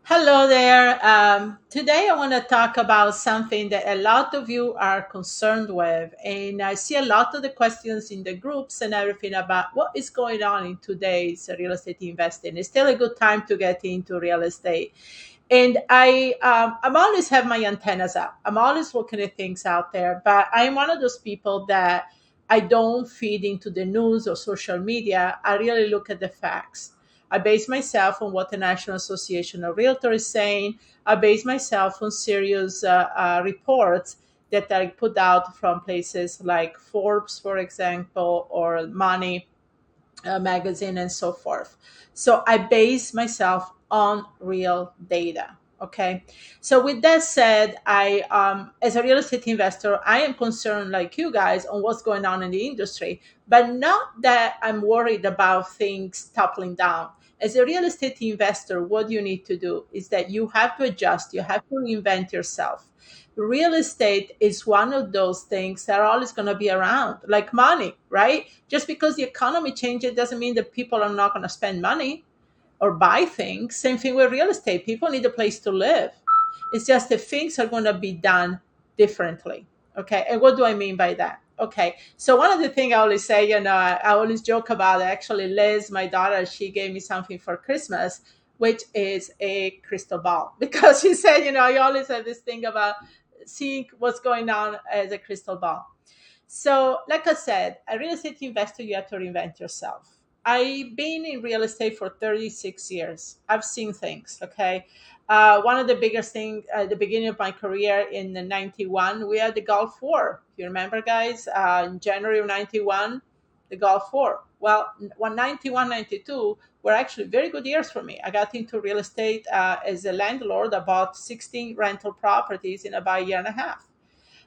Hello there. Today I want to talk about something that a lot of you are concerned with. And I see a lot of the questions in the groups and everything about what is going on in today's real estate investing. It's still a good time to get into real estate. And I'm always have my antennas up. I'm always looking at things out there. But I'm one of those people that I don't feed into the news or social media. I really look at the facts. I base myself on what the National Association of Realtors is saying. I base myself on serious reports that I put out from places like Forbes, for example, or Money magazine and so forth. So I base myself on real data. Okay. So with that said, as a real estate investor, I am concerned like you guys on what's going on in the industry, but not that I'm worried about things toppling down. As a real estate investor, what you need to do is that you have to adjust, you have to reinvent yourself. Real estate is one of those things that are always going to be around, like money, right? Just because the economy changes doesn't mean that people are not going to spend money or buy things. Same thing with real estate. People need a place to live. It's just that things are going to be done differently. Okay. And what do I mean by that? Okay. So one of the things I always say, I always joke about it. Actually, Liz, my daughter, she gave me something for Christmas, which is a crystal ball because she said, you always have this thing about seeing what's going on as a crystal ball. So, like I said, a real estate investor, you have to reinvent yourself. I've been in real estate for 36 years. I've seen things, okay? One of the biggest things at the beginning of my career in the 91, we had the Gulf War. You remember, guys? In January of 91, the Gulf War. Well, 91, 92 were actually very good years for me. I got into real estate as a landlord. I bought 16 rental properties in about a year and a half.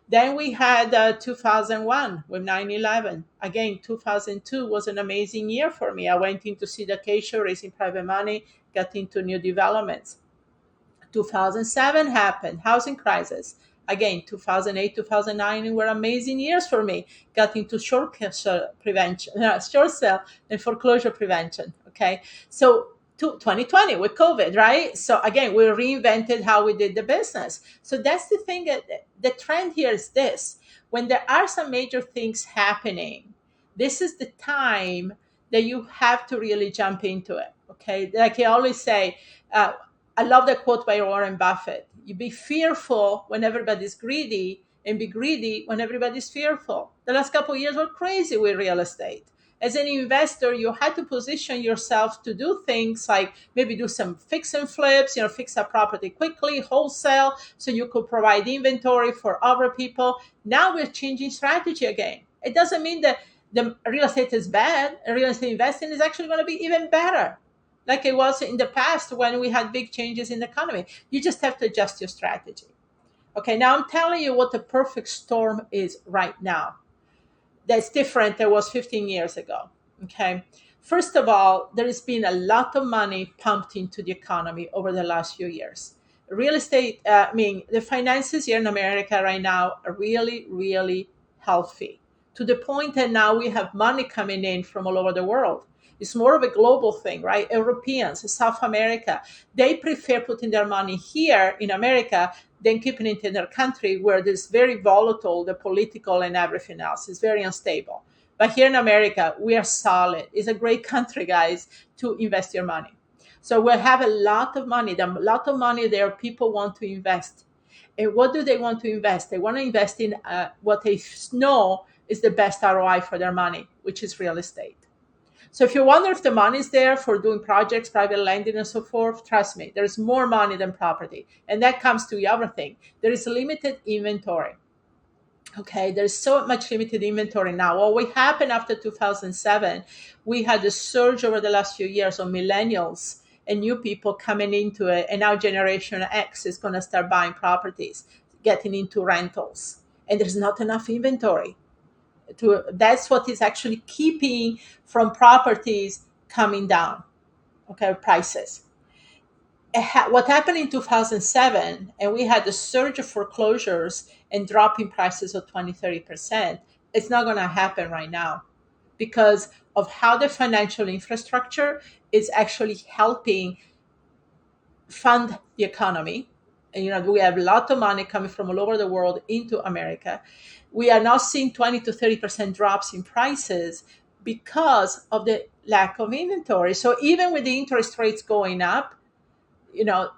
Then we had 2001 with 9/11. Again, 2002 was an amazing year for me. I went into syndication, raising private money, got into new developments. 2007 happened, housing crisis. Again, 2008, 2009 were amazing years for me. Got into short sale prevention, short sale and foreclosure prevention. Okay, so 2020 with COVID, right? So again, we reinvented how we did the business. So that's the thing. The trend here is this: when there are some major things happening, this is the time that you have to really jump into it. Okay, like I always say. I love that quote by Warren Buffett. You be fearful when everybody's greedy and be greedy when everybody's fearful. The last couple of years were crazy with real estate. As an investor, you had to position yourself to do things like maybe do some fix and flips, fix a property quickly, wholesale, so you could provide inventory for other people. Now we're changing strategy again. It doesn't mean that the real estate is bad. Real estate investing is actually going to be even better like it was in the past when we had big changes in the economy. You just have to adjust your strategy. Okay, now I'm telling you what the perfect storm is right now. That's different than it was 15 years ago. Okay. First of all, there has been a lot of money pumped into the economy over the last few years. Real estate, the finances here in America right now are really, really healthy to the point that now we have money coming in from all over the world. It's more of a global thing, right? Europeans, South America, they prefer putting their money here in America than keeping it in their country where it's very volatile, the political and everything else is very unstable. But here in America, we are solid. It's a great country, guys, to invest your money. So we have a lot of money. There are a lot of money there. People want to invest. And what do they want to invest? They want to invest in what they know is the best ROI for their money, which is real estate. So if you wonder if the money is there for doing projects, private lending, and so forth, trust me, there's more money than property. And that comes to the other thing. There is limited inventory. Okay, there's so much limited inventory now. What happened after 2007, we had a surge over the last few years of millennials and new people coming into it. And now Generation X is going to start buying properties, getting into rentals. And there's not enough inventory that's what is actually keeping from properties coming down, okay, prices. What happened in 2007, and we had a surge of foreclosures and dropping prices of 20-30%. It's not going to happen right now because of how the financial infrastructure is actually helping fund the economy. And we have a lot of money coming from all over the world into America. We are now seeing 20 to 30% drops in prices because of the lack of inventory. So even with the interest rates going up,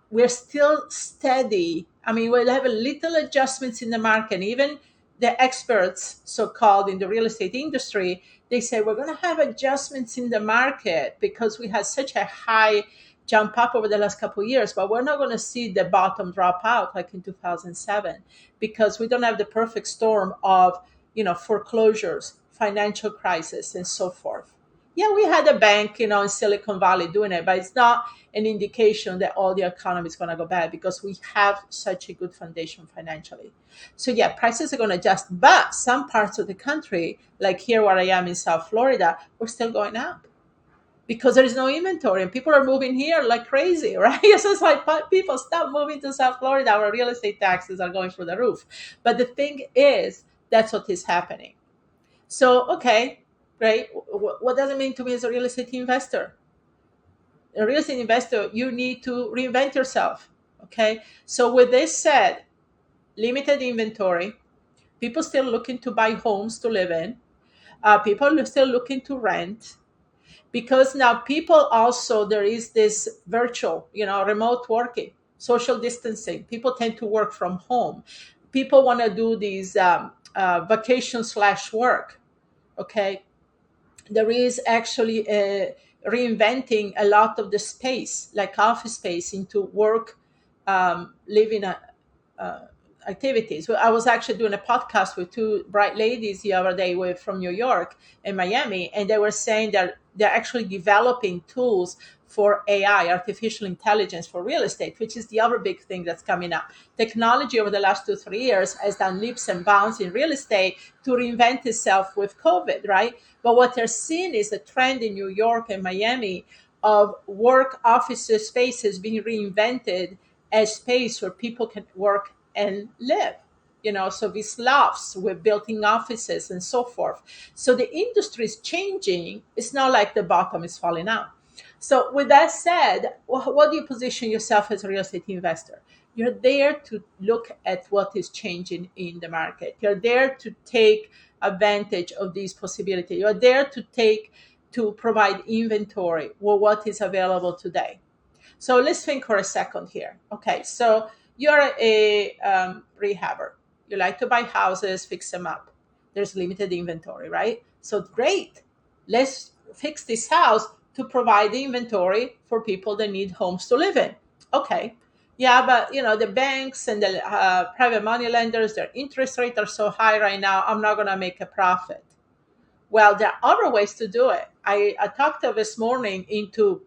we're still steady. I mean, we'll have a little adjustments in the market. Even the experts, so called, in the real estate industry, they say we're going to have adjustments in the market because we had such a high jump up over the last couple of years, but we're not going to see the bottom drop out like in 2007 because we don't have the perfect storm of foreclosures, financial crisis, and so forth. Yeah, we had a bank, in Silicon Valley doing it, but it's not an indication that all the economy is going to go bad because we have such a good foundation financially. So yeah, prices are going to adjust, but some parts of the country, like here where I am in South Florida, we're still going up because there is no inventory and people are moving here like crazy, right? So it's like people stop moving to South Florida. Our real estate taxes are going through the roof. But the thing is, that's what is happening. So, okay, great. What does it mean to me as a real estate investor? A real estate investor, you need to reinvent yourself. Okay. So, with this said, limited inventory, people still looking to buy homes to live in, people are still looking to rent because now people also, there is this virtual, remote working, social distancing. People tend to work from home. People want to do these vacation slash work. Okay, there is actually reinventing a lot of the space, like office space, into work, living uh, activities. Well, I was actually doing a podcast with two bright ladies the other day from New York and Miami, and they were saying that they're actually developing tools for AI, artificial intelligence for real estate, which is the other big thing that's coming up. Technology over the last 2, 3 years has done leaps and bounds in real estate to reinvent itself with COVID, right? But what they're seeing is a trend in New York and Miami of work offices spaces being reinvented as space where people can work and live. So these lofts with built-in offices and so forth. So the industry is changing. It's not like the bottom is falling out. So with that said, what do you position yourself as a real estate investor? You're there to look at what is changing in the market. You're there to take advantage of these possibilities. You're there to provide inventory for what is available today. So let's think for a second here. Okay, so you're a rehabber. You like to buy houses, fix them up. There's limited inventory, right? So great. Let's fix this house to provide the inventory for people that need homes to live in. Okay. Yeah, but the banks and the private money lenders, their interest rates are so high right now. I'm not going to make a profit. Well, there are other ways to do it. I talked this morning into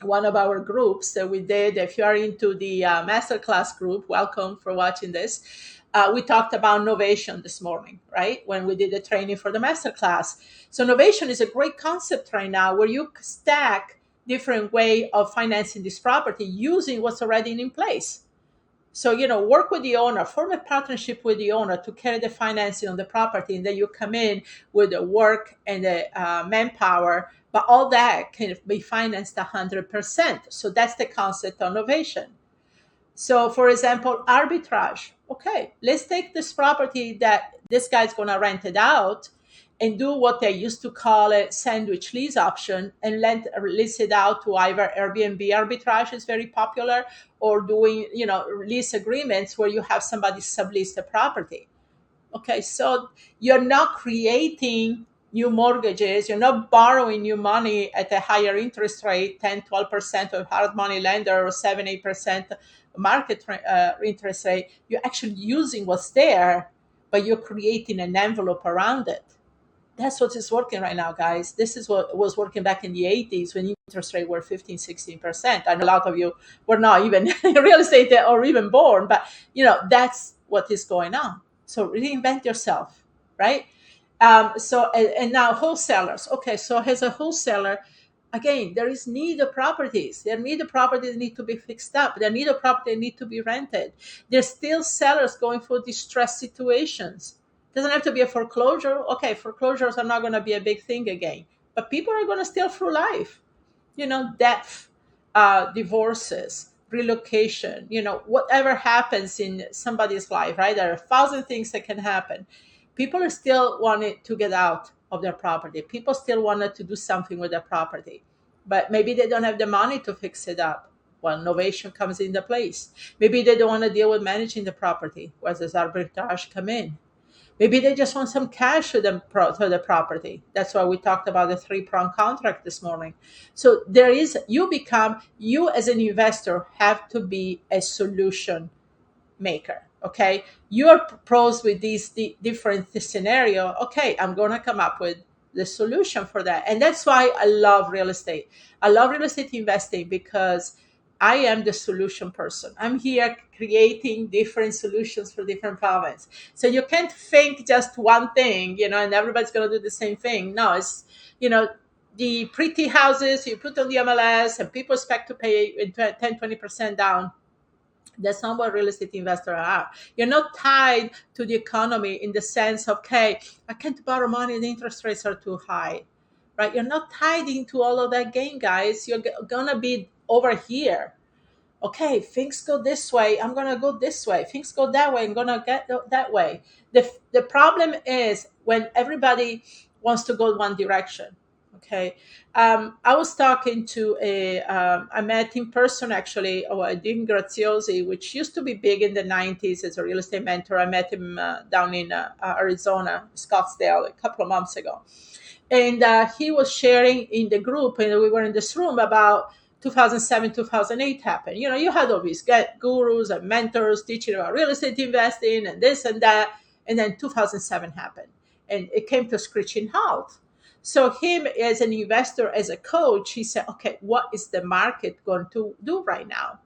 one of our groups that we did. If you are into the masterclass group, welcome for watching this. We talked about novation this morning, right? When we did the training for the masterclass. So novation is a great concept right now where you stack different way of financing this property using what's already in place. So, work with the owner, form a partnership with the owner to carry the financing on the property, and then you come in with the work and the manpower, but all that can be financed 100%. So that's the concept of innovation. So, for example, arbitrage. Okay, let's take this property that this guy's going to rent it out and do what they used to call a sandwich lease option and lease it out to either Airbnb arbitrage is very popular, or doing, lease agreements where you have somebody sublease the property. Okay, so you're not creating new mortgages, you're not borrowing new money at a higher interest rate, 10, 12% of hard money lender, or 7, 8% market interest rate. You're actually using what's there, but you're creating an envelope around it. That's what is working right now, guys. This is what was working back in the 80s when interest rates were 15, 16%. I know a lot of you were not even in real estate or even born, but that's what is going on. So reinvent yourself, right? And now wholesalers. Okay, so as a wholesaler, again, there is need of properties. There need of properties that need to be fixed up. There need of property that need to be rented. There's still sellers going through distress situations. Doesn't have to be a foreclosure. Okay, foreclosures are not going to be a big thing again, but people are going to still through life. Death, divorces, relocation, whatever happens in somebody's life, right? There are a thousand things that can happen. People are still wanting to get out of their property. People still wanted to do something with their property, but maybe they don't have the money to fix it up. Well, innovation comes into place. Maybe they don't want to deal with managing the property. Where does arbitrage come in? Maybe they just want some cash to the property. That's why we talked about the three-prong contract this morning. So you as an investor have to be a solution maker. Okay, you're pros with these different scenario. Okay, I'm gonna come up with the solution for that, and that's why I love real estate. I love real estate investing because I am the solution person. I'm here creating different solutions for different problems. So you can't think just one thing, and everybody's gonna do the same thing. No, it's you know the pretty houses you put on the MLS and people expect to pay 10-20% down. That's not what real estate investors are. You're not tied to the economy in the sense of, okay, I can't borrow money, the interest rates are too high, right? You're not tied into all of that game, guys. You're going to be over here. Okay, things go this way, I'm going to go this way. Things go that way, I'm going to get that way. The problem is when everybody wants to go one direction. Okay, I was talking to I met in person actually, Dean Graziosi, which used to be big in the 90s as a real estate mentor. I met him down in Arizona, Scottsdale, a couple of months ago. And he was sharing in the group, and we were in this room about 2007, 2008 happened. You had all these gurus and mentors teaching about real estate investing and this and that. And then 2007 happened and it came to a screeching halt. So him as an investor, as a coach, he said, okay, what is the market going to do right now?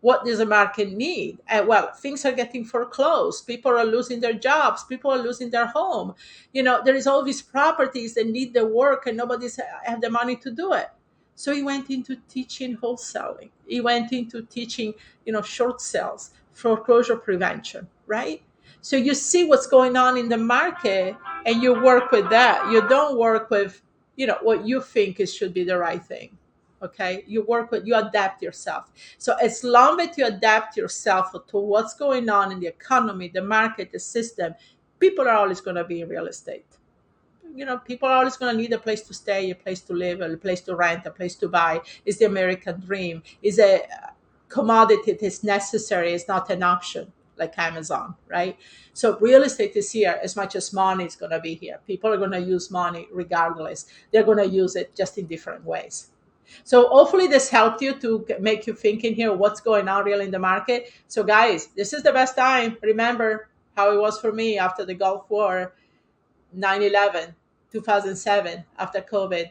What does the market need? And well, things are getting foreclosed. People are losing their jobs. People are losing their home. There is all these properties that need the work and nobody's have the money to do it. So he went into teaching wholesaling. He went into teaching, short sales, foreclosure prevention, right? So you see what's going on in the market and you work with that. You don't work with, what you think is should be the right thing. Okay. You adapt yourself. So as long as you adapt yourself to what's going on in the economy, the market, the system, people are always going to be in real estate. People are always going to need a place to stay, a place to live, a place to rent, a place to buy. Is the American dream. Is a commodity that is necessary. It's not an option like Amazon, right? So real estate is here as much as money is going to be here. People are going to use money regardless. They're going to use it just in different ways. So hopefully this helped you to make you think in here what's going on really in the market. So guys, this is the best time. Remember how it was for me after the Gulf War, 9/11, 2007, after COVID.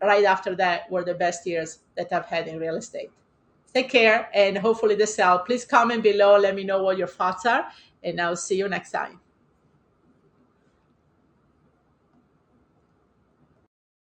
Right after that were the best years that I've had in real estate. Take care and hopefully this helped. Please comment below. Let me know what your thoughts are and I'll see you next time.